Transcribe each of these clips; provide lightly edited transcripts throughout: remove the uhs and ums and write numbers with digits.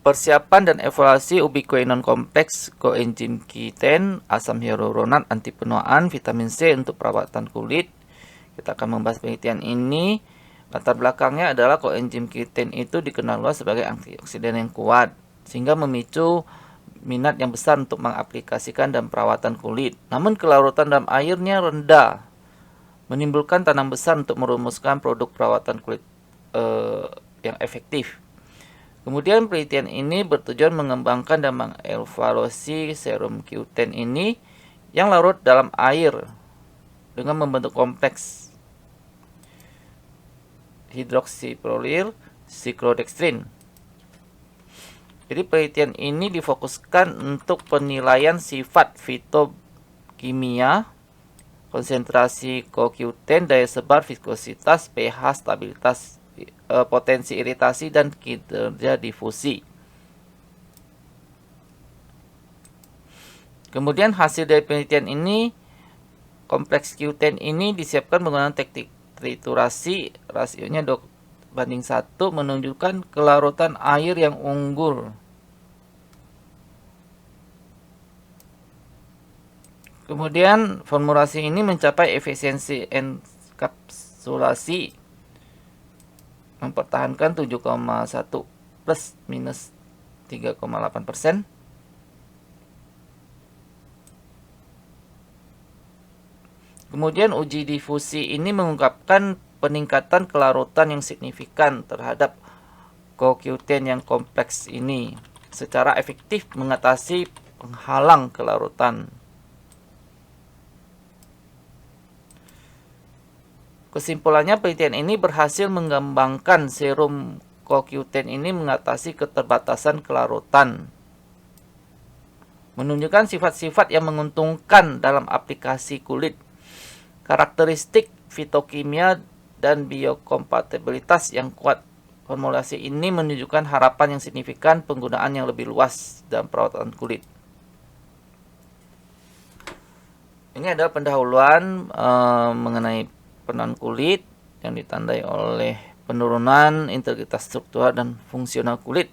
Persiapan dan evaluasi ubiquinone kompleks, coenzim Q10, asam hyaluronat anti penuaan, vitamin C untuk perawatan kulit. Kita akan membahas penelitian ini. Latar belakangnya adalah coenzim Q10 itu dikenal luas sebagai antioksidan yang kuat, sehingga memicu minat yang besar untuk mengaplikasikan dalam perawatan kulit. Namun kelarutan dalam airnya rendah, menimbulkan tantangan besar untuk merumuskan produk perawatan kulit yang efektif. Kemudian penelitian ini bertujuan mengembangkan dan mengevaluasi serum Q10 ini yang larut dalam air dengan membentuk kompleks hidroksiprolir siklodextrin. Jadi penelitian ini difokuskan untuk penilaian sifat fitokimia, konsentrasi CoQ10, daya sebar, viskositas, pH, stabilitas, potensi iritasi, dan kinerja difusi. Kemudian hasil dari penelitian ini, kompleks Q10 ini disiapkan menggunakan teknik triturasi, rasionya 2:1, menunjukkan kelarutan air yang unggul. Kemudian formulasi ini mencapai efisiensi enkapsulasi mempertahankan 7,1 plus minus 3,8%. Kemudian uji difusi ini mengungkapkan peningkatan kelarutan yang signifikan terhadap CoQ10 yang kompleks ini secara efektif mengatasi penghalang kelarutan. Kesimpulannya, penelitian ini berhasil mengembangkan serum CoQ10 ini mengatasi keterbatasan kelarutan, menunjukkan sifat-sifat yang menguntungkan dalam aplikasi kulit, karakteristik fitokimia dan biokompatibilitas yang kuat. Formulasi ini menunjukkan harapan yang signifikan penggunaan yang lebih luas dalam perawatan kulit. Ini adalah pendahuluan mengenai penuaan kulit yang ditandai oleh penurunan integritas struktural dan fungsional kulit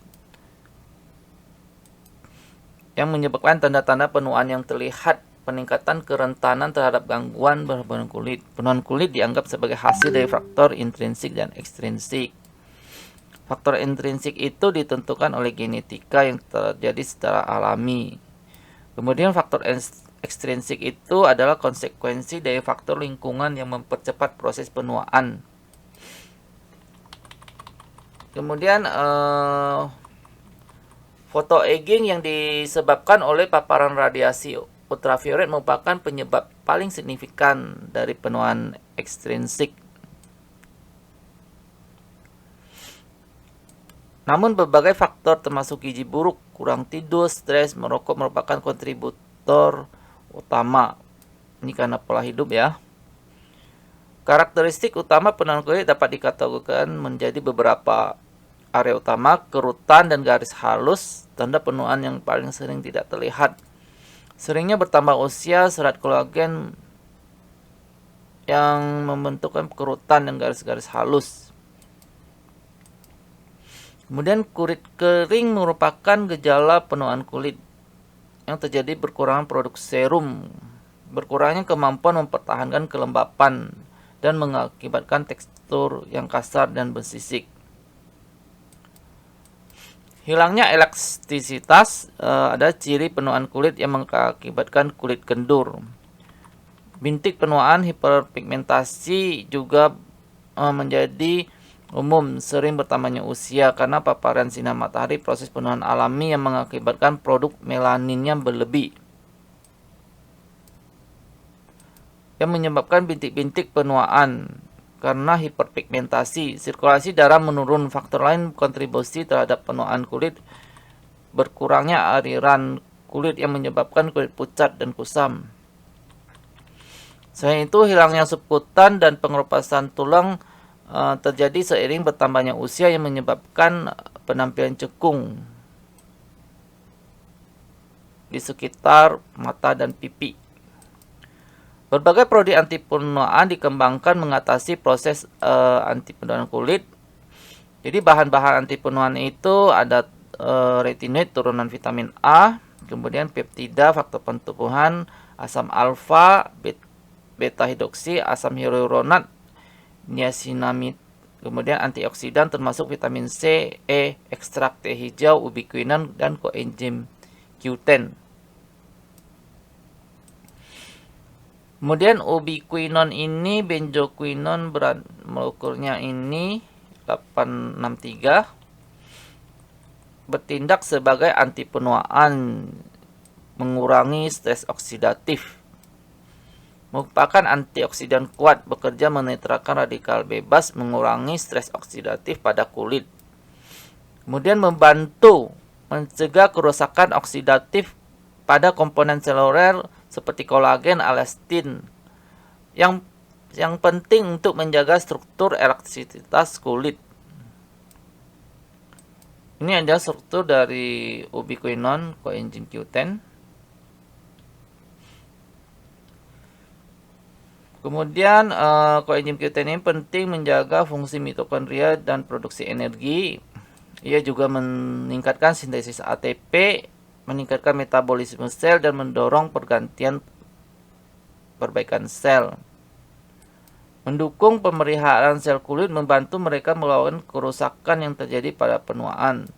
yang menyebabkan tanda-tanda penuaan yang terlihat, peningkatan kerentanan terhadap gangguan berhubungan kulit. Penuaan kulit dianggap sebagai hasil dari faktor intrinsik dan ekstrinsik. Faktor intrinsik itu ditentukan oleh genetika yang terjadi secara alami. Kemudian faktor ekstrinsik itu adalah konsekuensi dari faktor lingkungan yang mempercepat proses penuaan. Kemudian photoaging yang disebabkan oleh paparan radiasi ultraviolet merupakan penyebab paling signifikan dari penuaan ekstrinsik. Namun berbagai faktor termasuk gizi buruk, kurang tidur, stres, merokok merupakan kontributor utama. Ini karena pola hidup ya. Karakteristik utama penuaan kulit dapat dikategorikan menjadi beberapa area utama: kerutan dan garis halus, tanda penuaan yang paling sering tidak terlihat. Seringnya bertambah usia, serat kolagen yang membentukkan kerutan dan garis-garis halus. Kemudian kulit kering merupakan gejala penuaan kulit yang terjadi berkurangan produk serum, berkurangnya kemampuan mempertahankan kelembapan, dan mengakibatkan tekstur yang kasar dan bersisik. Hilangnya elastisitas ada ciri penuaan kulit yang mengakibatkan kulit kendur. Bintik penuaan hiperpigmentasi juga menjadi umum, sering bertambahnya usia karena paparan sinar matahari, proses penuaan alami yang mengakibatkan produk melaninnya berlebih, yang menyebabkan bintik-bintik penuaan karena hiperpigmentasi. Sirkulasi darah menurun. Faktor lain kontribusi terhadap penuaan kulit: berkurangnya aliran kulit yang menyebabkan kulit pucat dan kusam. Selain itu, hilangnya subkutan dan pengerupasan tulang terjadi seiring bertambahnya usia yang menyebabkan penampilan cekung di sekitar mata dan pipi. Berbagai produk anti penuaan dikembangkan mengatasi proses anti penuaan kulit. Jadi bahan-bahan anti penuaan itu ada retinoid turunan vitamin A, kemudian peptida faktor pentumbuhan, asam alfa, beta hidroksi, asam hyaluronat, niacinamide, kemudian antioksidan termasuk vitamin C, E, ekstrak teh hijau, ubiquinon, dan koenzim Q10. Kemudian ubiquinon ini benzoquinone berat molekulnya ini 863, bertindak sebagai anti penuaan, mengurangi stres oksidatif. Merupakan antioksidan kuat, bekerja menetralkan radikal bebas, mengurangi stres oksidatif pada kulit. Kemudian membantu mencegah kerusakan oksidatif pada komponen seluler seperti kolagen, elastin, yang penting untuk menjaga struktur elastisitas kulit. Ini adalah struktur dari ubiquinon coenzim Q10. Kemudian coenzim Q10 ini penting menjaga fungsi mitokondria dan produksi energi. Ia juga meningkatkan sintesis ATP, meningkatkan metabolisme sel, dan mendorong pergantian perbaikan sel. Mendukung pemeliharaan sel kulit, membantu mereka melawan kerusakan yang terjadi pada penuaan.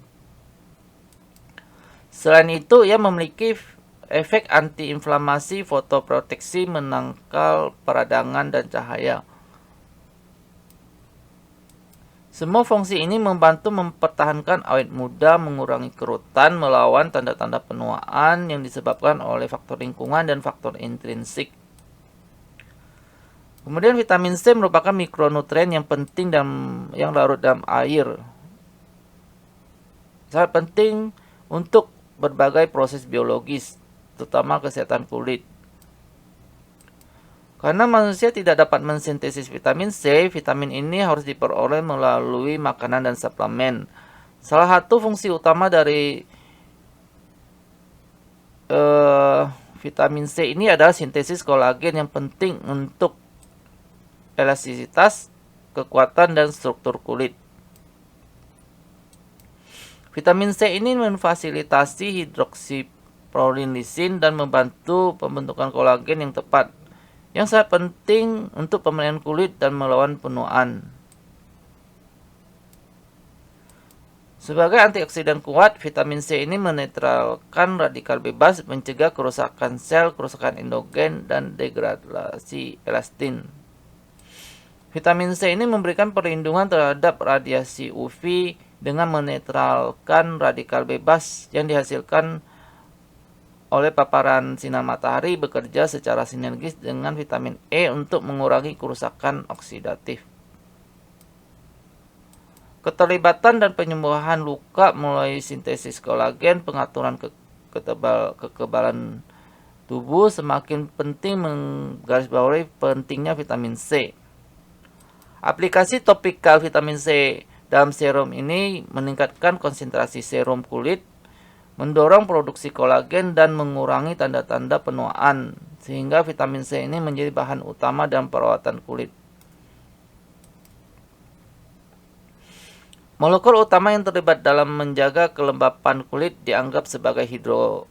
Selain itu, ia memiliki efek antiinflamasi, fotoproteksi, menangkal peradangan dan cahaya. Semua fungsi ini membantu mempertahankan awet muda, mengurangi kerutan, melawan tanda-tanda penuaan yang disebabkan oleh faktor lingkungan dan faktor intrinsik. Kemudian vitamin C merupakan mikronutrien yang penting dan yang larut dalam air. Sangat penting untuk berbagai proses biologis, terutama kesehatan kulit. Karena manusia tidak dapat mensintesis vitamin C, vitamin ini harus diperoleh melalui makanan dan suplemen. Salah satu fungsi utama dari vitamin C ini adalah sintesis kolagen yang penting untuk elastisitas, kekuatan, dan struktur kulit. Vitamin C ini memfasilitasi hidroksiprolisin dan membantu pembentukan kolagen yang tepat, yang sangat penting untuk pemulihan kulit dan melawan penuaan. Sebagai antioksidan kuat, vitamin C ini menetralkan radikal bebas, mencegah kerusakan sel, kerusakan endogen, dan degradasi elastin. Vitamin C ini memberikan perlindungan terhadap radiasi UV dengan menetralkan radikal bebas yang dihasilkan oleh paparan sinar matahari, bekerja secara sinergis dengan vitamin E untuk mengurangi kerusakan oksidatif. Keterlibatan dan penyembuhan luka mulai sintesis kolagen, pengaturan kekebalan tubuh semakin penting, menggarisbawahi pentingnya vitamin C. Aplikasi topikal vitamin C dalam serum ini meningkatkan konsentrasi serum kulit, mendorong produksi kolagen, dan mengurangi tanda-tanda penuaan, sehingga vitamin C ini menjadi bahan utama dalam perawatan kulit. Molekul utama yang terlibat dalam menjaga kelembapan kulit dianggap sebagai hidroron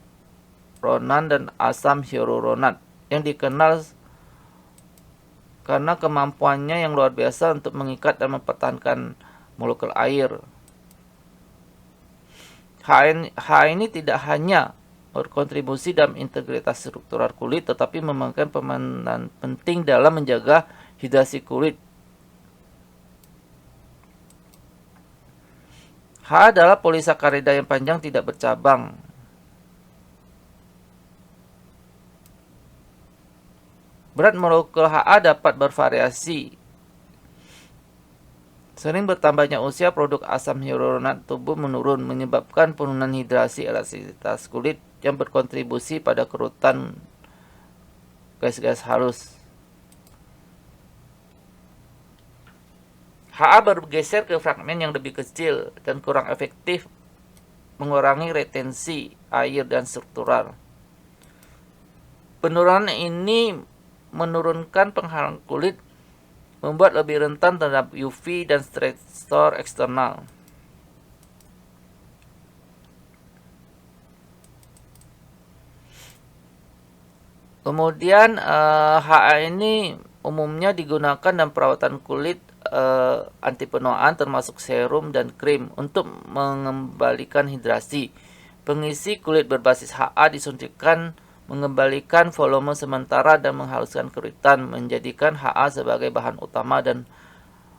dan asam hyaluronat, yang dikenal karena kemampuannya yang luar biasa untuk mengikat dan mempertahankan molekul air. H ini tidak hanya berkontribusi dalam integritas struktural kulit, tetapi memainkan peranan penting dalam menjaga hidrasi kulit. H adalah polisakarida yang panjang tidak bercabang. Berat molekul Ha dapat bervariasi. Sering bertambahnya usia, produk asam hyaluronat tubuh menurun, menyebabkan penurunan hidrasi elastisitas kulit yang berkontribusi pada kerutan gas-gas halus. Ha bergeser ke fragmen yang lebih kecil dan kurang efektif, mengurangi retensi air dan struktural. Penurunan ini menurunkan penghalang kulit, membuat lebih rentan terhadap UV dan stresor eksternal. Kemudian HA ini umumnya digunakan dalam perawatan kulit anti penuaan termasuk serum dan krim untuk mengembalikan hidrasi. Pengisi kulit berbasis HA disuntikan mengembalikan volume sementara dan menghaluskan kerutan, menjadikan HA sebagai bahan utama dan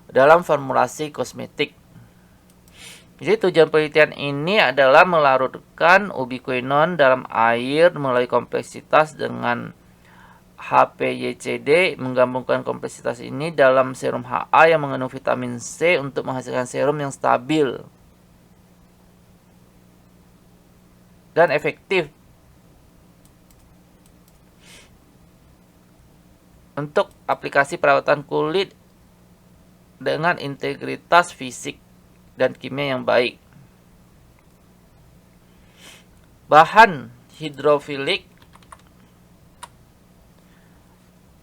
dalam formulasi kosmetik. Jadi tujuan penelitian ini adalah melarutkan ubiquinone dalam air melalui kompleksitas dengan HPYCD, menggabungkan kompleksitas ini dalam serum HA yang mengandung vitamin C untuk menghasilkan serum yang stabil dan efektif untuk aplikasi perawatan kulit dengan integritas fisik dan kimia yang baik. Bahan hidrofilik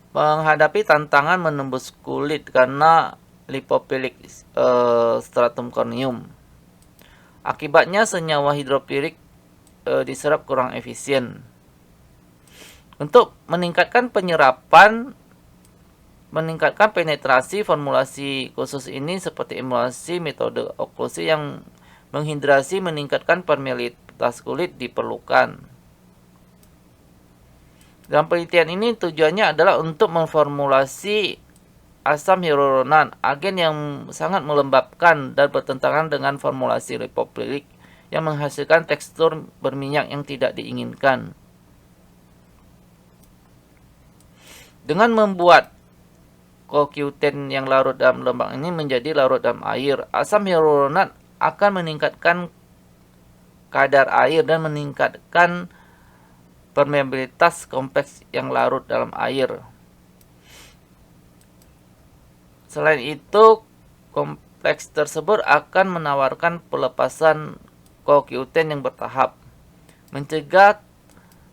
menghadapi tantangan menembus kulit karena lipofilik stratum corneum. Akibatnya senyawa hidrofilik diserap kurang efisien. Untuk meningkatkan penyerapan, meningkatkan penetrasi formulasi khusus ini seperti emulsi, metode oklusi yang menghidrasi, meningkatkan permeabilitas kulit diperlukan. Dalam penelitian ini tujuannya adalah untuk memformulasi asam hyaluronan, agen yang sangat melembabkan dan bertentangan dengan formulasi lipofilik yang menghasilkan tekstur berminyak yang tidak diinginkan. Dengan membuat CoQ10 yang larut dalam lembang ini menjadi larut dalam air, asam hyaluronat akan meningkatkan kadar air dan meningkatkan permeabilitas kompleks yang larut dalam air. Selain itu, kompleks tersebut akan menawarkan pelepasan CoQ10 yang bertahap, mencegah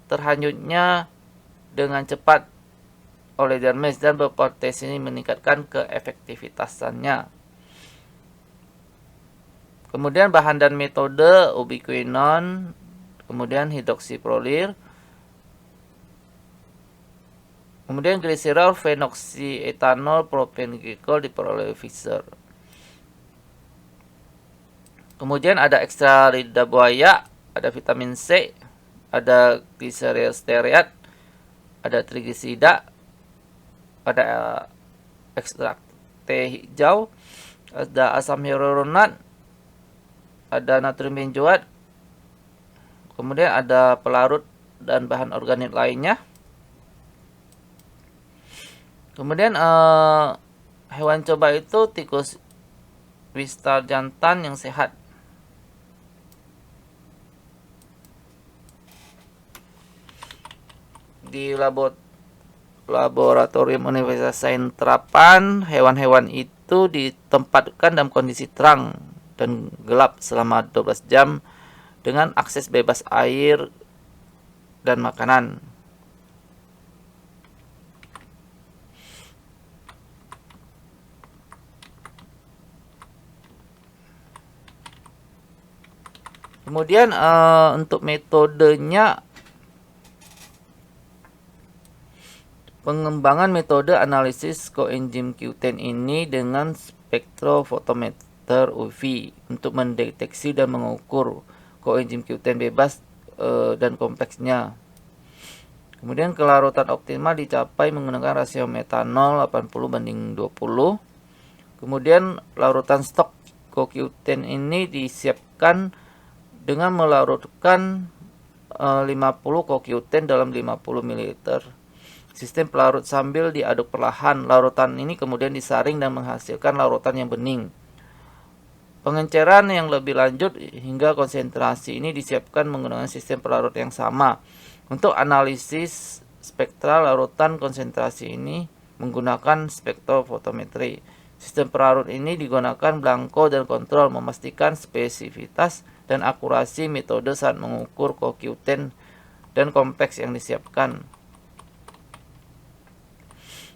terhanyutnya dengan cepat oleh dermis dan berpotensi meningkatkan keefektivitasannya. Kemudian bahan dan metode ubiquinone, kemudian hidroksiprolir, kemudian gliserol, phenoxyetanol, propaneglycol diperoleh Pfizer. Kemudian ada ekstra lidah buaya, ada vitamin C, ada gliserol stearat, ada trigisida, ada ekstrak teh hijau, ada asam hyaluronat, ada natrium benzoat, kemudian ada pelarut dan bahan organik lainnya. Kemudian hewan coba itu tikus wistar jantan yang sehat. Di laboratorium Universitas Sains Terapan, hewan-hewan itu ditempatkan dalam kondisi terang dan gelap selama 12 jam dengan akses bebas air dan makanan. Kemudian untuk metodenya, pengembangan metode analisis koenzim Q10 ini dengan spektrofotometer UV untuk mendeteksi dan mengukur koenzim Q10 bebas dan kompleksnya. Kemudian kelarutan optimal dicapai menggunakan rasio metanol 80:20. Kemudian larutan stok CoQ10 ini disiapkan dengan melarutkan 50 CoQ10 dalam 50 ml. Sistem pelarut sambil diaduk perlahan. Larutan ini kemudian disaring dan menghasilkan larutan yang bening. Pengenceran yang lebih lanjut hingga konsentrasi ini disiapkan menggunakan sistem pelarut yang sama. Untuk analisis spektral larutan konsentrasi ini menggunakan spektrofotometri. Sistem pelarut ini digunakan belangko dan kontrol memastikan spesifitas dan akurasi metode saat mengukur CoQ10 dan kompleks yang disiapkan.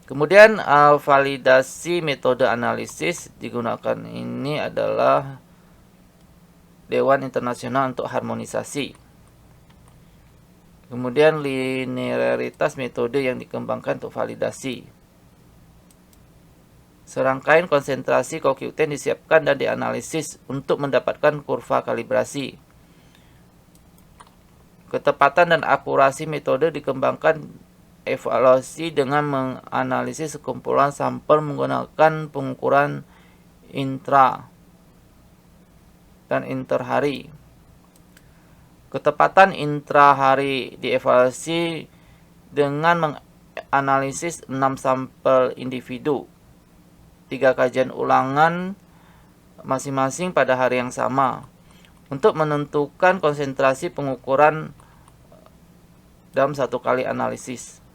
Kemudian validasi metode analisis digunakan ini adalah Dewan Internasional untuk Harmonisasi. Kemudian linearitas metode yang dikembangkan untuk validasi. Serangkaian konsentrasi CoQ10 disiapkan dan dianalisis untuk mendapatkan kurva kalibrasi. Ketepatan dan akurasi metode dikembangkan evaluasi dengan menganalisis sekumpulan sampel menggunakan pengukuran intra dan interhari. Ketepatan intrahari dievaluasi dengan menganalisis 6 sampel individu, 3 kajian ulangan masing-masing pada hari yang sama untuk menentukan konsentrasi pengukuran dalam satu kali analisis.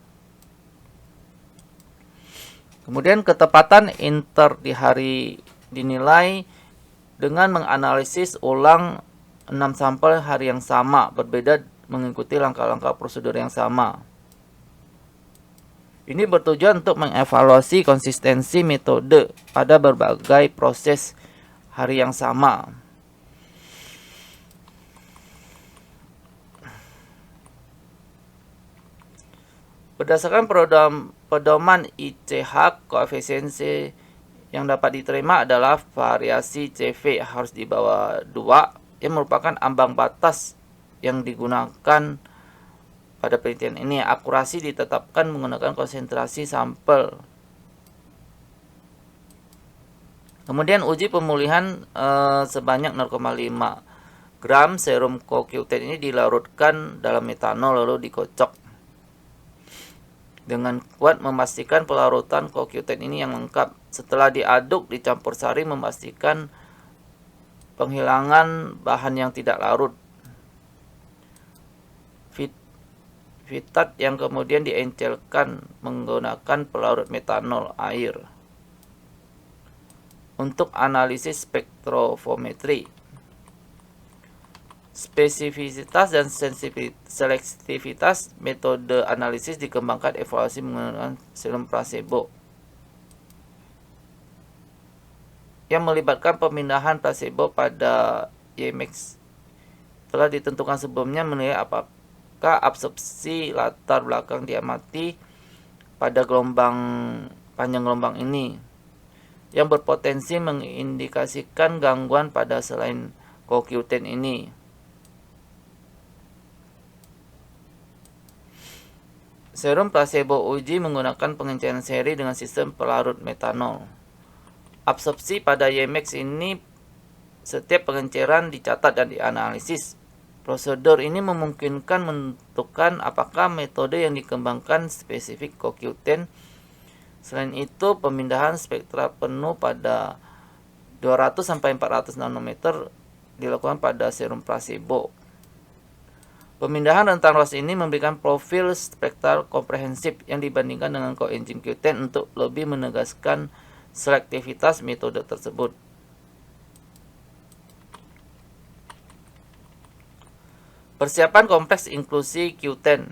Kemudian ketepatan inter di hari dinilai dengan menganalisis ulang 6 sampel hari yang sama, berbeda mengikuti langkah-langkah prosedur yang sama. Ini bertujuan untuk mengevaluasi konsistensi metode pada berbagai proses hari yang sama. Berdasarkan pedoman ICH, koefisiensi yang dapat diterima adalah variasi CV harus di bawah 2, yang merupakan ambang batas yang digunakan pada penelitian ini. Akurasi ditetapkan menggunakan konsentrasi sampel. Kemudian uji pemulihan sebanyak 0,5 gram serum CoQ10 ini dilarutkan dalam metanol lalu dikocok dengan kuat, memastikan pelarutan CoQ10 ini yang lengkap. Setelah diaduk, dicampur sari, memastikan penghilangan bahan yang tidak larut. Vitat yang kemudian diencelkan menggunakan pelarut metanol air untuk analisis spektrofometri. Spesifisitas dan selektivitas metode analisis dikembangkan evaluasi menggunakan serum placebo yang melibatkan pemindahan placebo pada YMX. Telah ditentukan sebelumnya menilai apakah absorpsi latar belakang diamati pada panjang gelombang ini yang berpotensi mengindikasikan gangguan pada selain CoQ10 ini. Serum placebo uji menggunakan pengencairan seri dengan sistem pelarut metanol. Absorpsi pada YMX ini setiap pengencairan dicatat dan dianalisis. Prosedur ini memungkinkan menentukan apakah metode yang dikembangkan spesifik CoQ10. Selain itu, pemindahan spektra penuh pada 200-400 nanometer dilakukan pada serum placebo. Pemindahan rentang ruas ini memberikan profil spektral komprehensif yang dibandingkan dengan koenzim Q10 untuk lebih menegaskan selektivitas metode tersebut. Persiapan kompleks inklusi Q10.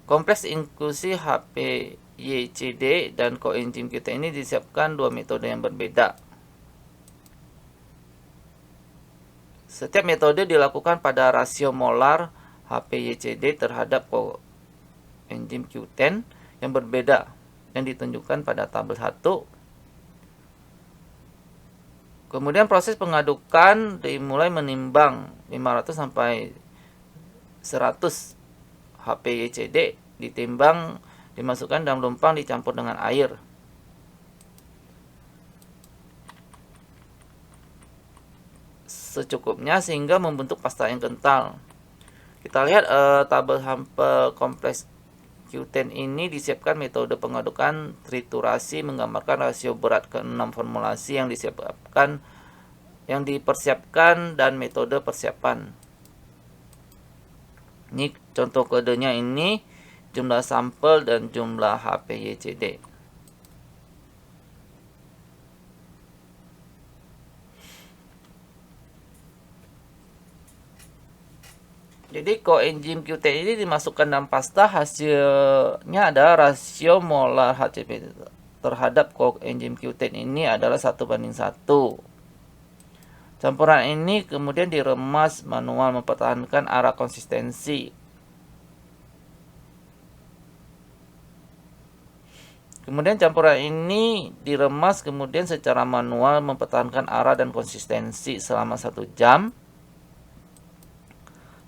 Kompleks inklusi HPYCD dan koenzim Q10 ini disiapkan dua metode yang berbeda. Setiap metode dilakukan pada rasio molar HPYCD terhadap koenzim Q10 yang berbeda yang ditunjukkan pada tabel 1. Kemudian proses pengadukan dimulai menimbang 500 sampai 100 HPYCD, ditimbang, dimasukkan dalam lumpang, dicampur dengan air. Secukupnya sehingga membentuk pasta yang kental. Kita lihat tabel sampel kompleks Q10 ini disiapkan metode pengadukan triturasi menggambarkan rasio berat ke-6 formulasi yang dipersiapkan dan metode persiapan. Ini contoh kodenya, ini jumlah sampel dan jumlah HPYCD. Jadi koenzim Q10 ini dimasukkan dalam pasta, hasilnya adalah rasio molar HCP terhadap koenzim Q10 ini adalah 1:1. Campuran ini kemudian diremas manual mempertahankan arah konsistensi. Kemudian campuran ini diremas kemudian secara manual mempertahankan arah dan konsistensi selama 1 jam.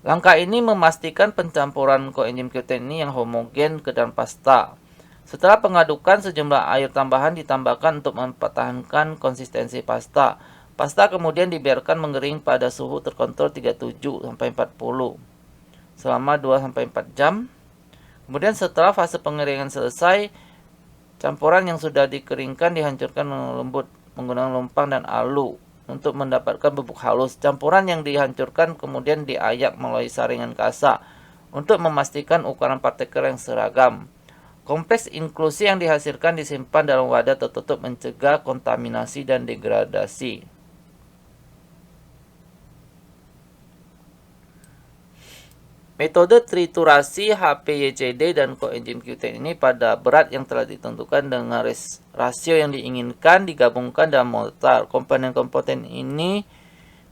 Langkah ini memastikan pencampuran koenzim Q10 ini yang homogen ke dalam pasta. Setelah pengadukan, sejumlah air tambahan ditambahkan untuk mempertahankan konsistensi pasta. Pasta kemudian dibiarkan mengering pada suhu terkontrol 37-40 selama 2-4 jam. Kemudian setelah fase pengeringan selesai, campuran yang sudah dikeringkan dihancurkan lembut menggunakan lumpang dan alu untuk mendapatkan bubuk halus. Campuran yang dihancurkan kemudian diayak melalui saringan kasak untuk memastikan ukuran partikel yang seragam. Kompleks inklusi yang dihasilkan disimpan dalam wadah tertutup mencegah kontaminasi dan degradasi. Metode triturasi HPYCD dan koenzim Q10 ini pada berat yang telah ditentukan dengan rasio yang diinginkan digabungkan dalam mortar. Komponen-komponen ini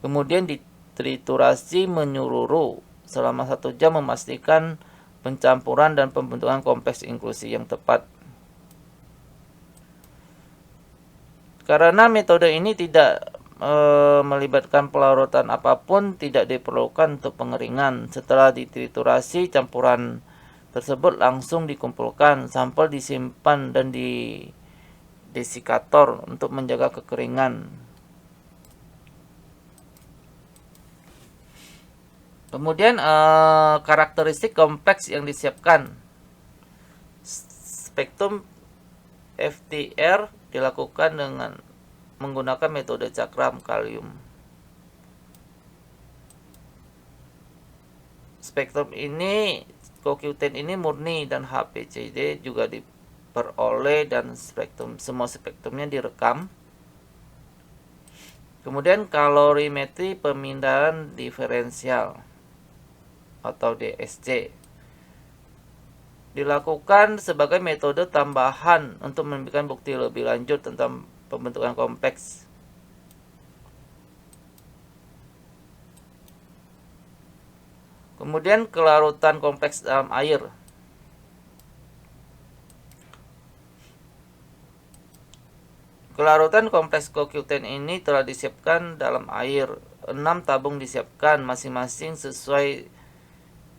kemudian ditriturasi menyeluruh selama 1 jam memastikan pencampuran dan pembentukan kompleks inklusi yang tepat. Karena metode ini tidak melibatkan pelarutan apapun, tidak diperlukan untuk pengeringan. Setelah ditriturasi, campuran tersebut langsung dikumpulkan. Sampel disimpan dan di desikator untuk menjaga kekeringan. Kemudian karakteristik kompleks yang disiapkan. Spektrum FTR dilakukan dengan menggunakan metode cakram kalium. Spektrum ini CoQ10 ini murni dan HPCD juga diperoleh dan semua spektrumnya direkam. Kemudian kalorimetri pemindahan diferensial atau DSC dilakukan sebagai metode tambahan untuk memberikan bukti lebih lanjut tentang pembentukan kompleks. Kemudian kelarutan kompleks dalam air. Kelarutan kompleks CoQ10 ini telah disiapkan dalam air. 6 tabung disiapkan masing-masing sesuai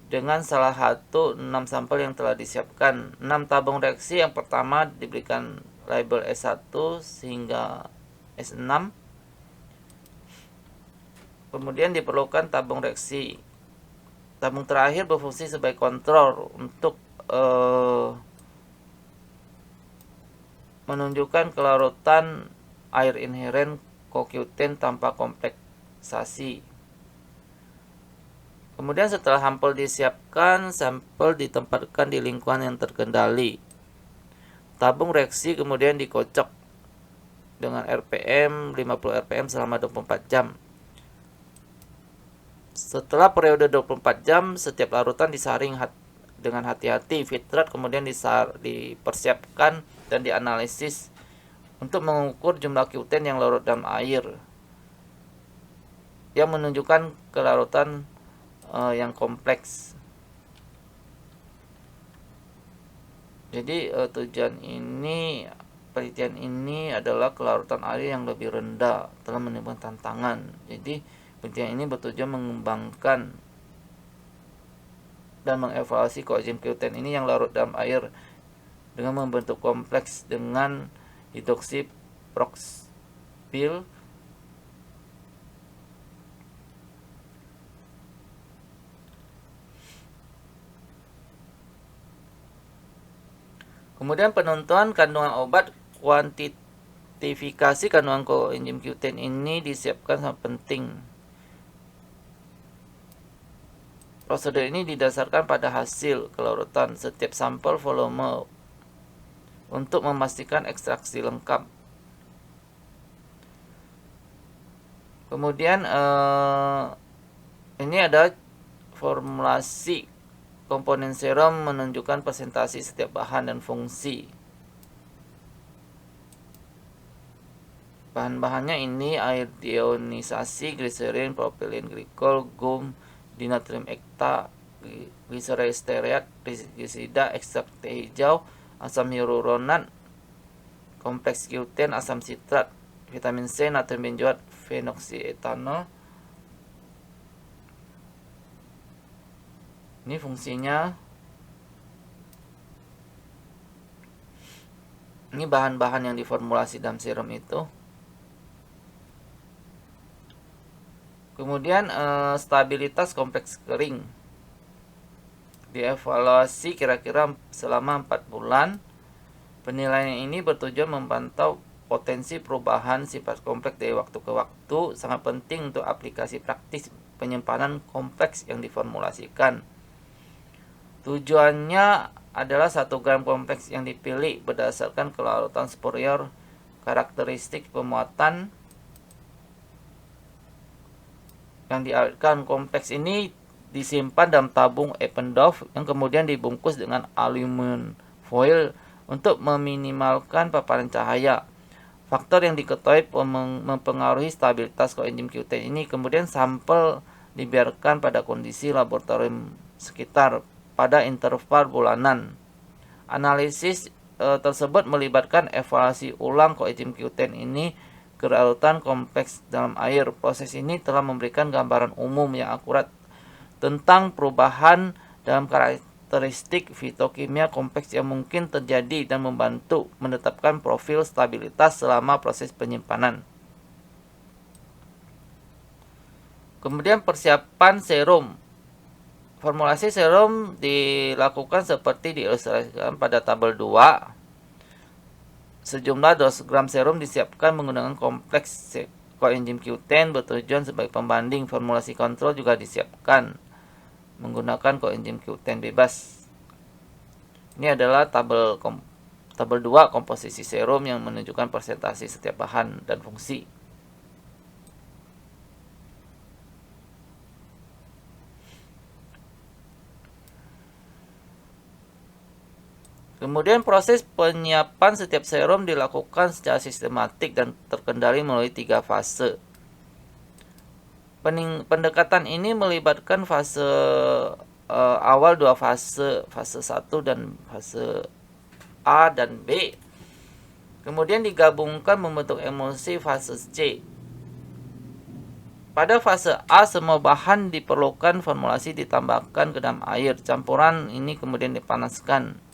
dengan salah satu 6 sampel yang telah disiapkan. 6 tabung reaksi yang pertama diberikan label S1 sehingga S6. Kemudian diperlukan tabung reaksi. Tabung terakhir berfungsi sebagai kontrol untuk menunjukkan kelarutan air inheren CoQ10 tanpa kompleksasi. Kemudian setelah sampel disiapkan, sampel ditempatkan di lingkungan yang terkendali. Tabung reaksi kemudian dikocok dengan RPM 50 rpm selama 24 jam. Setelah periode 24 jam, setiap larutan disaring dengan hati-hati. Filtrat kemudian dipersiapkan dan dianalisis untuk mengukur jumlah Q10 yang larut dalam air yang menunjukkan kelarutan yang kompleks. Jadi tujuan ini, penelitian ini adalah kelarutan air yang lebih rendah telah menimbulkan tantangan. Jadi penelitian ini bertujuan mengembangkan dan mengevaluasi koenzim Q10 ini yang larut dalam air dengan membentuk kompleks dengan hidroksiproxil Kemudian penentuan kandungan obat, kuantifikasi kandungan koenzim Q10 ini disiapkan sangat penting. Prosedur ini didasarkan pada hasil kelarutan setiap sampel volume untuk memastikan ekstraksi lengkap. Kemudian ini ada formulasi komponen serum menunjukkan presentasi setiap bahan dan fungsi. Bahan-bahannya ini air deionisasi, gliserin, propilin glikol, gum, dinatrium ekta, gliserol stearat, gisida, ekstrak teh hijau, asam hyaluronat, kompleks Q10, asam sitrat, vitamin C, natrium benzoat, fenoksietanol. Ini fungsinya. Ini bahan-bahan yang diformulasi dalam serum itu. Kemudian stabilitas kompleks kering. Dievaluasi kira-kira selama 4 bulan. Penilaian ini bertujuan memantau potensi perubahan sifat kompleks dari waktu ke waktu. Sangat penting untuk aplikasi praktis penyimpanan kompleks yang diformulasikan. Tujuannya adalah 1 gram kompleks yang dipilih berdasarkan kelarutan superior, karakteristik pemuatan yang diawetkan. Kompleks ini disimpan dalam tabung Eppendorf yang kemudian dibungkus dengan aluminium foil untuk meminimalkan paparan cahaya. Faktor yang diketahui mempengaruhi stabilitas koenzim Q10 ini. Kemudian sampel dibiarkan pada kondisi laboratorium sekitar pada interval bulanan. Analisis tersebut melibatkan evaluasi ulang koenzim Q10 ini kelarutan kompleks dalam air. Proses ini telah memberikan gambaran umum yang akurat tentang perubahan dalam karakteristik fitokimia kompleks yang mungkin terjadi dan membantu menetapkan profil stabilitas selama proses penyimpanan. Kemudian persiapan serum. Formulasi serum dilakukan seperti diilustrasikan pada tabel 2. Sejumlah 200 gram serum disiapkan menggunakan kompleks koenzim Q10 bertujuan sebagai pembanding. Formulasi kontrol juga disiapkan menggunakan koenzim Q10 bebas. Ini adalah tabel 2 komposisi serum yang menunjukkan persentase setiap bahan dan fungsi. Kemudian proses penyiapan setiap serum dilakukan secara sistematik dan terkendali melalui 3 fase. Pendekatan ini melibatkan fase awal 2 fase, fase 1 dan fase A dan B. Kemudian digabungkan membentuk emulsi fase C. Pada fase A, semua bahan diperlukan formulasi ditambahkan ke dalam air. Campuran ini kemudian dipanaskan.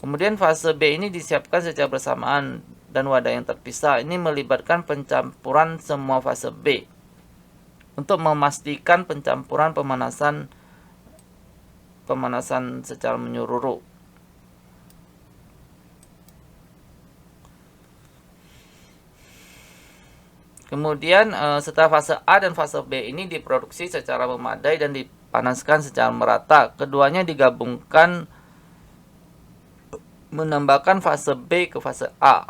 Kemudian fase B ini disiapkan secara bersamaan dan wadah yang terpisah. Ini melibatkan pencampuran semua fase B untuk memastikan pencampuran pemanasan secara menyeluruh. Kemudian setelah fase A dan fase B ini diproduksi secara memadai dan dipanaskan secara merata. Keduanya digabungkan menambahkan fase B ke fase A.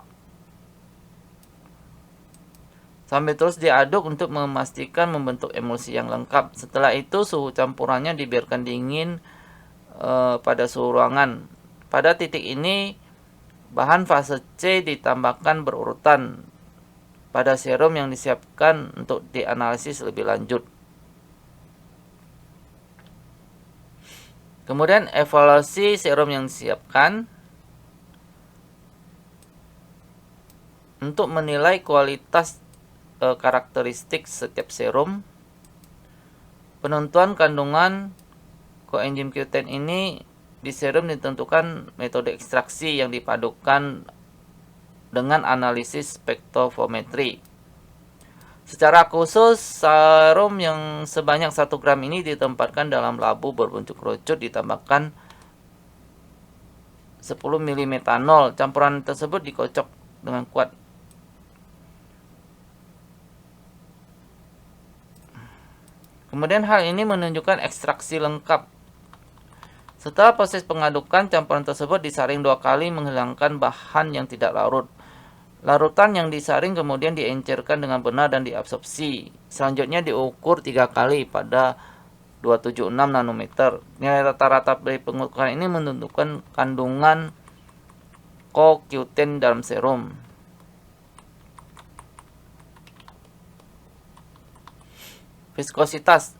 Sambil terus diaduk untuk memastikan membentuk emulsi yang lengkap. Setelah itu suhu campurannya dibiarkan dingin pada suhu ruangan. Pada titik ini bahan fase C ditambahkan berurutan pada serum yang disiapkan untuk dianalisis lebih lanjut. Kemudian evaluasi serum yang disiapkan. Untuk menilai kualitas karakteristik setiap serum, penentuan kandungan koenzim Q10 ini di serum ditentukan metode ekstraksi yang dipadukan dengan analisis spektrofometri. Secara khusus, serum yang sebanyak 1 gram ini ditempatkan dalam labu berbentuk kerucut ditambahkan 10 ml metanol. Campuran tersebut dikocok dengan kuat. Kemudian hal ini menunjukkan ekstraksi lengkap. Setelah proses pengadukan, campuran tersebut disaring 2 kali menghilangkan bahan yang tidak larut. Larutan yang disaring kemudian diencerkan dengan benar dan diabsorpsi. Selanjutnya diukur 3 kali pada 276 nanometer. Nilai rata-rata dari pengukuran ini menentukan kandungan CoQ10 dalam serum. Viskositas.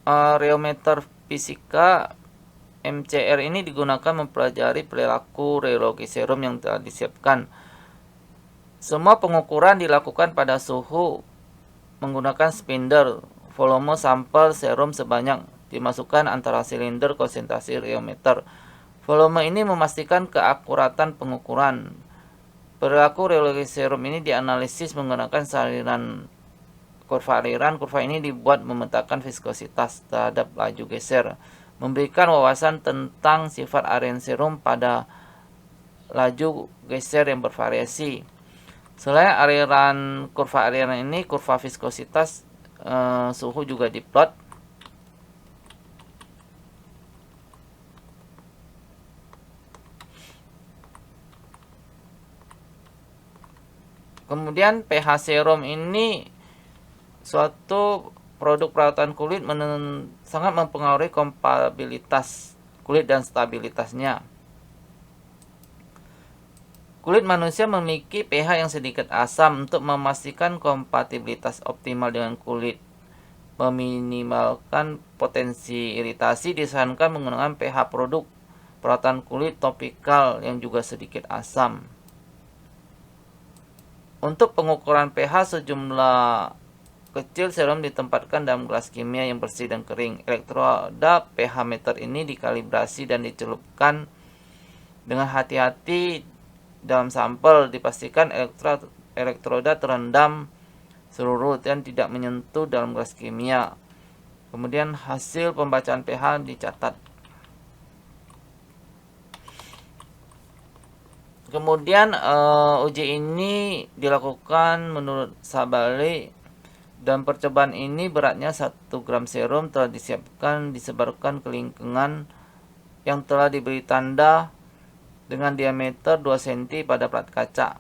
Rheometer fisika MCR ini digunakan mempelajari perilaku reologi serum yang telah disiapkan. Semua pengukuran dilakukan pada suhu menggunakan spindle. Volume sampel serum sebanyak dimasukkan antara silinder konsentrasi reometer. Volume ini memastikan keakuratan pengukuran. Perilaku reologi serum ini dianalisis menggunakan salinan kurva aliran. Kurva ini dibuat memetakan viskositas terhadap laju geser, memberikan wawasan tentang sifat area serum pada laju geser yang bervariasi. Selain aliran kurva aliran ini, kurva viskositas suhu juga diplot. Kemudian pH serum ini suatu produk perawatan kulit sangat mempengaruhi kompatibilitas kulit dan stabilitasnya. Kulit manusia memiliki pH yang sedikit asam. Untuk memastikan kompatibilitas optimal dengan kulit, meminimalkan potensi iritasi, disarankan menggunakan pH produk perawatan kulit topikal yang juga sedikit asam. Untuk pengukuran pH, sejumlah kecil serum ditempatkan dalam gelas kimia yang bersih dan kering. Elektroda pH meter ini dikalibrasi dan dicelupkan dengan hati-hati dalam sampel. Dipastikan elektroda terendam seluruh dan tidak menyentuh dalam gelas kimia. Kemudian hasil pembacaan pH dicatat. Kemudian uji ini dilakukan menurut Sabali, dan percobaan ini beratnya 1 gram serum telah disiapkan disebarkan ke lingkungan yang telah diberi tanda dengan diameter 2 cm pada plat kaca.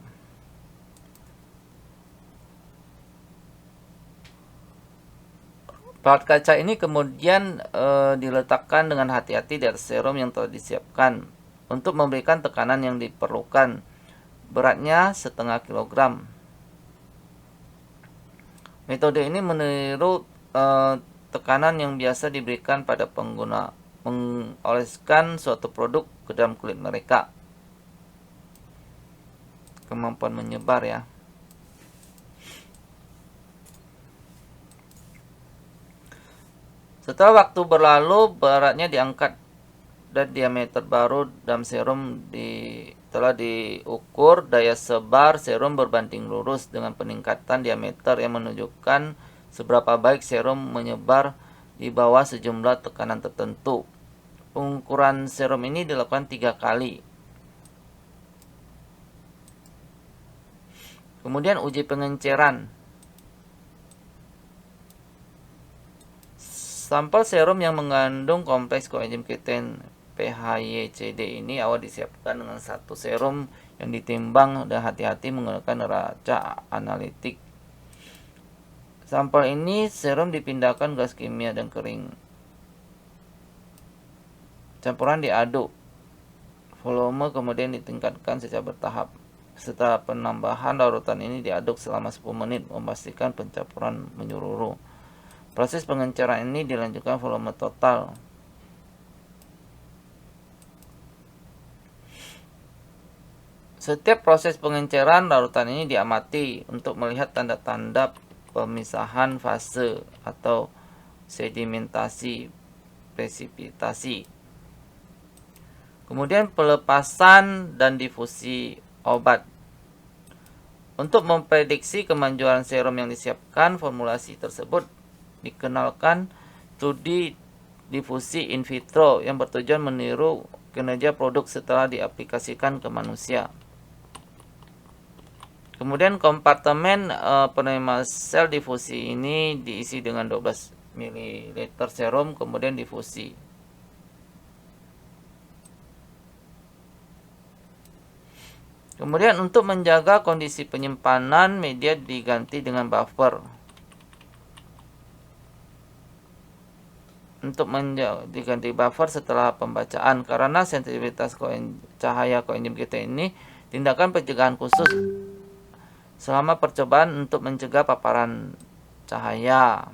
Plat kaca ini kemudian diletakkan dengan hati-hati di atas serum yang telah disiapkan untuk memberikan tekanan yang diperlukan. Beratnya 0,5 kg. Metode ini meniru tekanan yang biasa diberikan pada pengguna mengoleskan suatu produk ke dalam kulit mereka. Kemampuan menyebar ya. Setelah waktu berlalu, beratnya diangkat dan diameter baru dalam serum telah diukur. Daya sebar serum berbanding lurus dengan peningkatan diameter yang menunjukkan seberapa baik serum menyebar di bawah sejumlah tekanan tertentu. Pengukuran serum ini dilakukan 3 kali. Kemudian uji pengenceran. Sampel serum yang mengandung kompleks koenzim Q10 PHYCD ini awal disiapkan dengan 1 serum yang ditimbang dan hati-hati menggunakan neraca analitik. Sampel ini serum dipindahkan gas kimia dan kering. Campuran diaduk. Volume kemudian ditingkatkan secara bertahap. Setelah penambahan, larutan ini diaduk selama 10 menit memastikan pencampuran menyeluruh. Proses pengenceran ini dilanjutkan volume total. Setiap proses pengenceran, larutan ini diamati untuk melihat tanda-tanda pemisahan fase atau sedimentasi, presipitasi. Kemudian pelepasan dan difusi obat. Untuk memprediksi kemanjuran serum yang disiapkan, formulasi tersebut dikenalkan studi difusi in vitro yang bertujuan meniru kinerja produk setelah diaplikasikan ke manusia. Kemudian kompartemen penerima sel difusi ini diisi dengan 12 ml serum kemudian difusi. Kemudian untuk menjaga kondisi penyimpanan, media diganti dengan buffer. Untuk diganti buffer setelah pembacaan karena sensitivitas cahaya koenzim Q10 ini tindakan pencegahan khusus selama percobaan untuk mencegah paparan cahaya.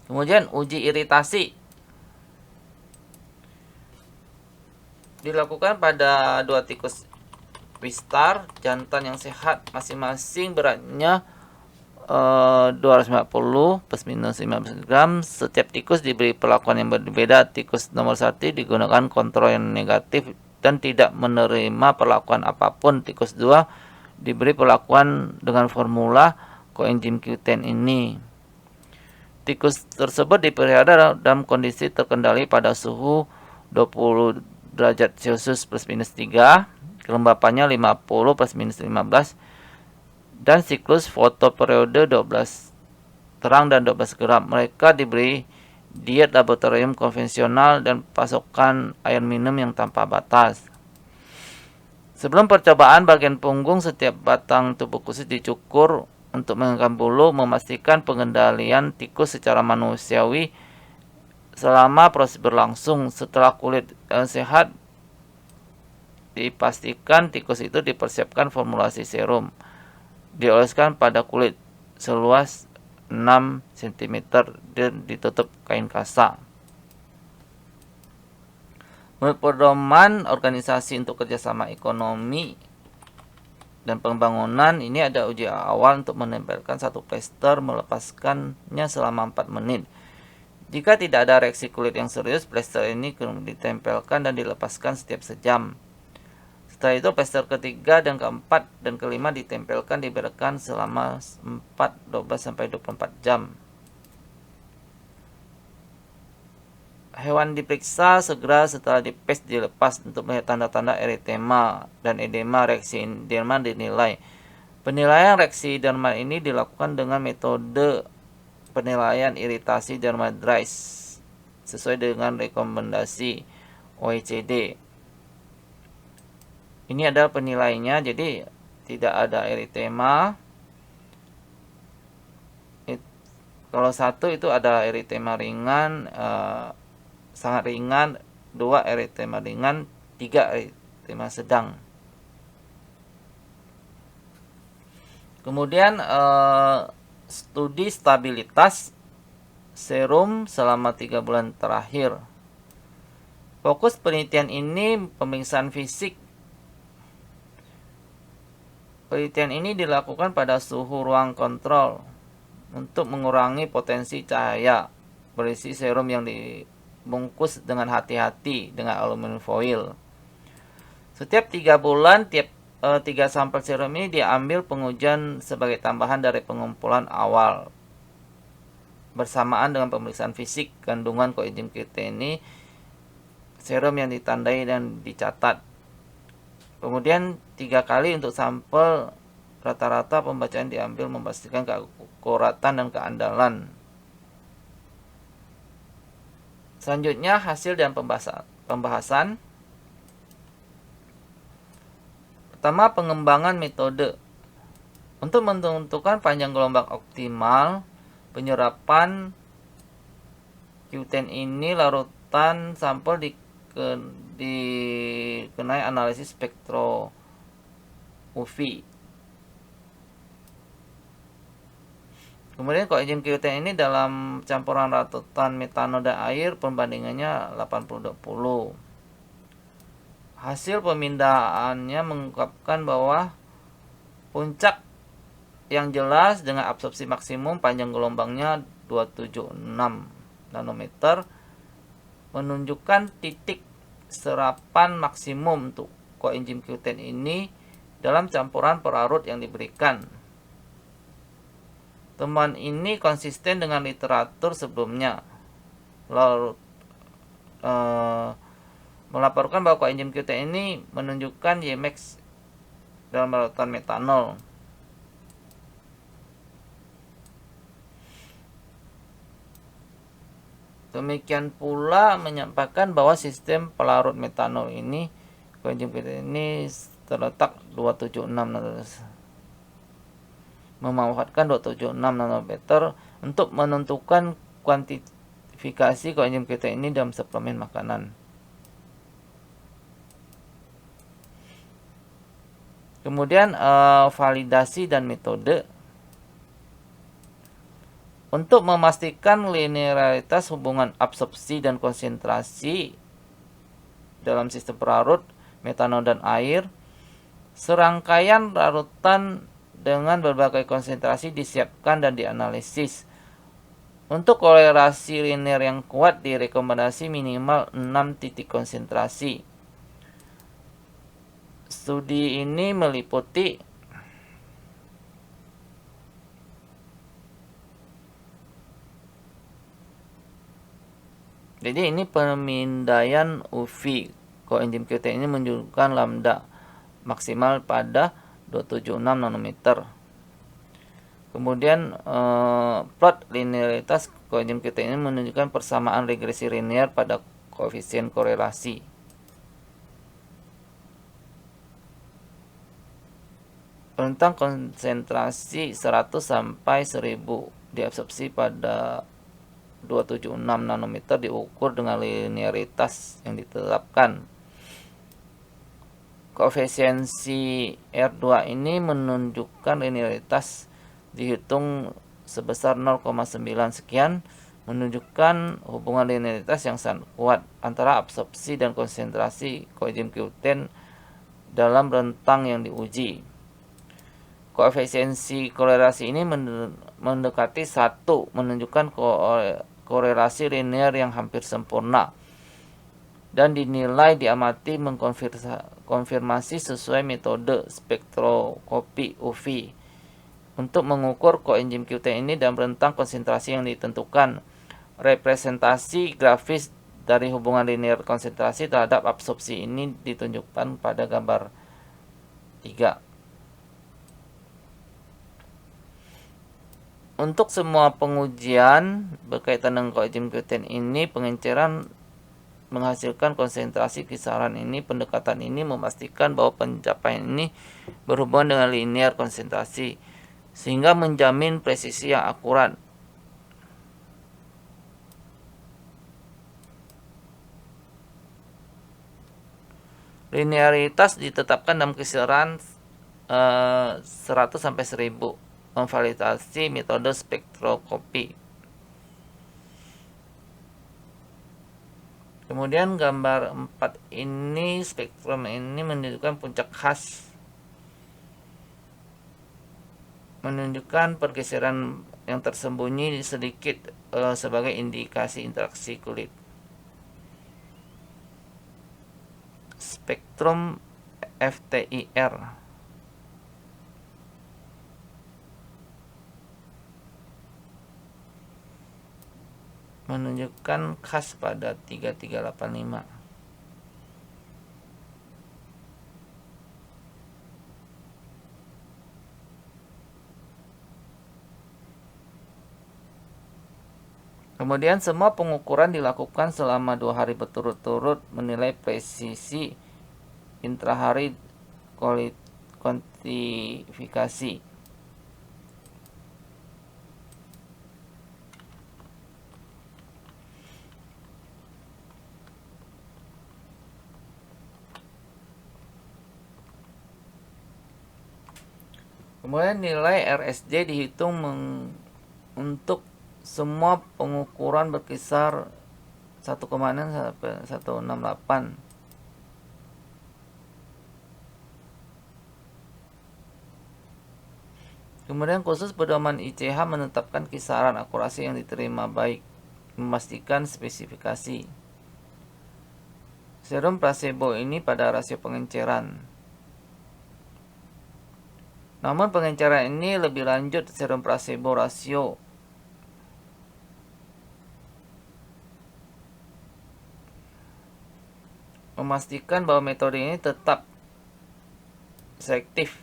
Kemudian uji iritasi dilakukan pada 2 tikus Wistar jantan yang sehat, masing-masing beratnya 250 plus minus 15 gram. Setiap tikus diberi perlakuan yang berbeda. Tikus nomor 1 digunakan kontrol yang negatif dan tidak menerima perlakuan apapun. Tikus 2 diberi perlakuan dengan formula coenzim Q10 ini. Tikus tersebut dipelihara dalam kondisi terkendali pada suhu 20 derajat Celcius plus minus 3, kelembapannya 50 plus minus 15, dan siklus fotoperiode 12 terang dan 12 geram. Mereka diberi diet laboratorium konvensional dan pasokan air minum yang tanpa batas. Sebelum percobaan bagian punggung, setiap batang tubuh khusus dicukur untuk menghilangkan bulu, memastikan pengendalian tikus secara manusiawi selama proses berlangsung. Setelah kulit sehat dipastikan, tikus itu dipersiapkan formulasi serum. Dioleskan pada kulit seluas 6 cm dan ditutup kain kasa. Menurut pedoman Organisasi untuk Kerjasama Ekonomi dan Pembangunan, ini ada uji awal untuk menempelkan satu plester, melepaskannya selama 4 menit. Jika tidak ada reaksi kulit yang serius, plester ini ditempelkan dan dilepaskan setiap sejam. Setelah itu plester ketiga dan keempat dan kelima ditempelkan, dibiarkan selama 12-24 jam. Hewan diperiksa segera setelah dilepas untuk melihat tanda-tanda eritema dan edema. Reaksi Edelman dinilai. Penilaian reaksi Edelman ini dilakukan dengan metode penilaian iritasi dermatitis sesuai dengan rekomendasi OECD. Ini adalah penilaiannya, jadi tidak ada eritema. Kalau 1 itu ada eritema ringan, sangat ringan, 2 eritema ringan, 3 eritema sedang. Kemudian studi stabilitas serum selama 3 bulan terakhir. Fokus penelitian ini pemeriksaan fisik. Penelitian ini dilakukan pada suhu ruang kontrol untuk mengurangi potensi cahaya berisi serum yang dibungkus dengan hati-hati dengan aluminium foil. Setiap 3 bulan, tiap 3 sampel serum ini diambil pengujian sebagai tambahan dari pengumpulan awal. Bersamaan dengan pemeriksaan fisik kandungan coenzim Q10 ini, serum yang ditandai dan dicatat. Kemudian 3 kali untuk sampel, rata-rata pembacaan diambil memastikan keakuratan dan keandalan. Selanjutnya hasil dan pembahasan. Pertama, pengembangan metode. Untuk menentukan panjang gelombang optimal penyerapan Q10 ini, larutan sampel dikenai analisis spektro UV. Kemudian coenzim Q10 ini dalam campuran larutan metanol dan air, perbandingannya 80-20. Hasil pemindahannya mengungkapkan bahwa puncak yang jelas dengan absorpsi maksimum panjang gelombangnya 276 nanometer menunjukkan titik serapan maksimum untuk coenzim Q10 ini dalam campuran perlarut yang diberikan. Temuan ini konsisten dengan literatur sebelumnya. Melaporkan bahwa coenzim Q10 ini menunjukkan Ymax dalam larutan metanol. Demikian pula menyampaikan bahwa sistem pelarut metanol ini, coenzim Q10 ini terletak 276 nanometer, memanfaatkan 276 nanometer untuk menentukan kuantifikasi coenzim Q10 ini dalam suplemen makanan. Kemudian validasi dan metode. Untuk memastikan linearitas hubungan absorpsi dan konsentrasi dalam sistem perlarut metanol dan air, serangkaian larutan dengan berbagai konsentrasi disiapkan dan dianalisis. Untuk kolerasi linear yang kuat direkomendasi minimal 6 titik konsentrasi. Studi ini meliputi jadi ini pemindaian UV koenzim Q10 ini menunjukkan lambda maksimal pada 276 nanometer. Kemudian plot linearitas koenzim Q10 ini menunjukkan persamaan regresi linear pada koefisien korelasi. Tentang konsentrasi 100 sampai 1000 diabsorpsi pada 276 nanometer diukur dengan linearitas yang ditetapkan. Koefisiensi R2 ini menunjukkan linearitas dihitung sebesar 0,9 sekian, menunjukkan hubungan linearitas yang sangat kuat antara absorpsi dan konsentrasi koenzim Q10 dalam rentang yang diuji. Koefisiensi korelasi ini mendekati 1, menunjukkan korelasi linear yang hampir sempurna dan dinilai diamati mengkonfirmasi sesuai metode spektroskopi UV untuk mengukur koenzim Q10 ini dalam rentang konsentrasi yang ditentukan. Representasi grafis dari hubungan linear konsentrasi terhadap absorpsi ini ditunjukkan pada gambar 3. Untuk semua pengujian berkaitan dengan koenzim Q10 ini, pengenceran menghasilkan konsentrasi kisaran ini. Pendekatan ini memastikan bahwa pencapaian ini berhubungan dengan linear konsentrasi sehingga menjamin presisi yang akurat. Linearitas ditetapkan dalam kisaran 100 sampai 1000 memvalidasi metode spektroskopi. Kemudian gambar 4 ini, spektrum ini menunjukkan puncak khas, menunjukkan pergeseran yang tersembunyi sedikit sebagai indikasi interaksi kulit. Spektrum FTIR menunjukkan khas pada 3385. Kemudian semua pengukuran dilakukan selama 2 hari berturut-turut menilai presisi intrahari kuantifikasi. Kemudian nilai RSJ dihitung untuk semua pengukuran berkisar 1,6 sampai 168. Kemudian khusus pedoman ICH menetapkan kisaran akurasi yang diterima baik, memastikan spesifikasi. Serum placebo ini pada rasio pengenceran. Namun pengenceran ini lebih lanjut serum placebo rasio. Memastikan bahwa metode ini tetap selektif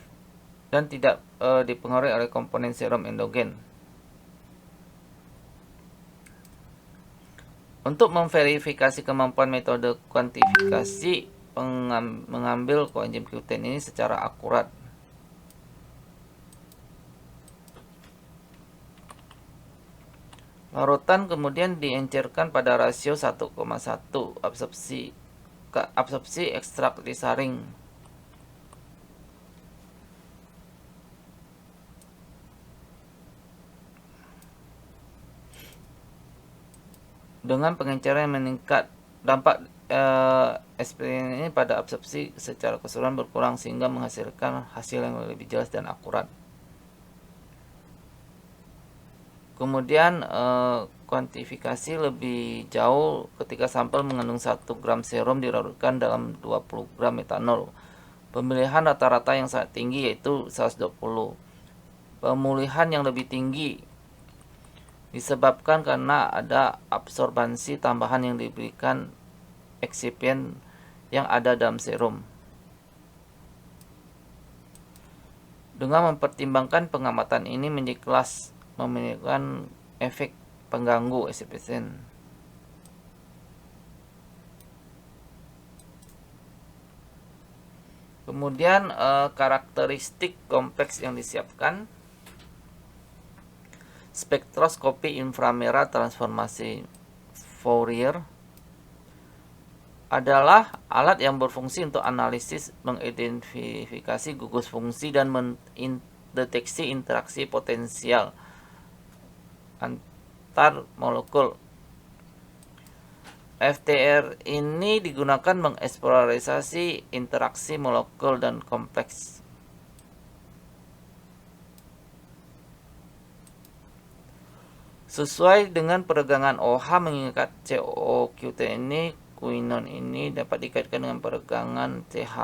dan tidak dipengaruhi oleh komponen serum endogen. Untuk memverifikasi kemampuan metode kuantifikasi mengambil koenzim Q10 ini secara akurat. Larutan kemudian diencerkan pada rasio 1,1 absorpsi ekstrak disaring. Dengan pengenceran yang meningkat, dampak eksperimen ini pada absorpsi secara keseluruhan berkurang sehingga menghasilkan hasil yang lebih jelas dan akurat. Kemudian kuantifikasi lebih jauh ketika sampel mengandung 1 gram serum dilarutkan dalam 20 gram metanol. Pemilihan rata-rata yang sangat tinggi yaitu 120. Pemulihan yang lebih tinggi disebabkan karena ada absorbansi tambahan yang diberikan eksipien yang ada dalam serum. Dengan mempertimbangkan pengamatan ini menjadi kelas memiliki efek pengganggu eksipien. Kemudian karakteristik kompleks yang disiapkan. Spektroskopi inframerah transformasi Fourier adalah alat yang berfungsi untuk analisis, mengidentifikasi gugus fungsi dan mendeteksi interaksi potensial antar molekul. FTR ini digunakan mengeksplorasi interaksi molekul dan kompleks. Sesuai dengan peregangan OH mengikat COQT ini, quinon ini dapat dikaitkan dengan peregangan CH.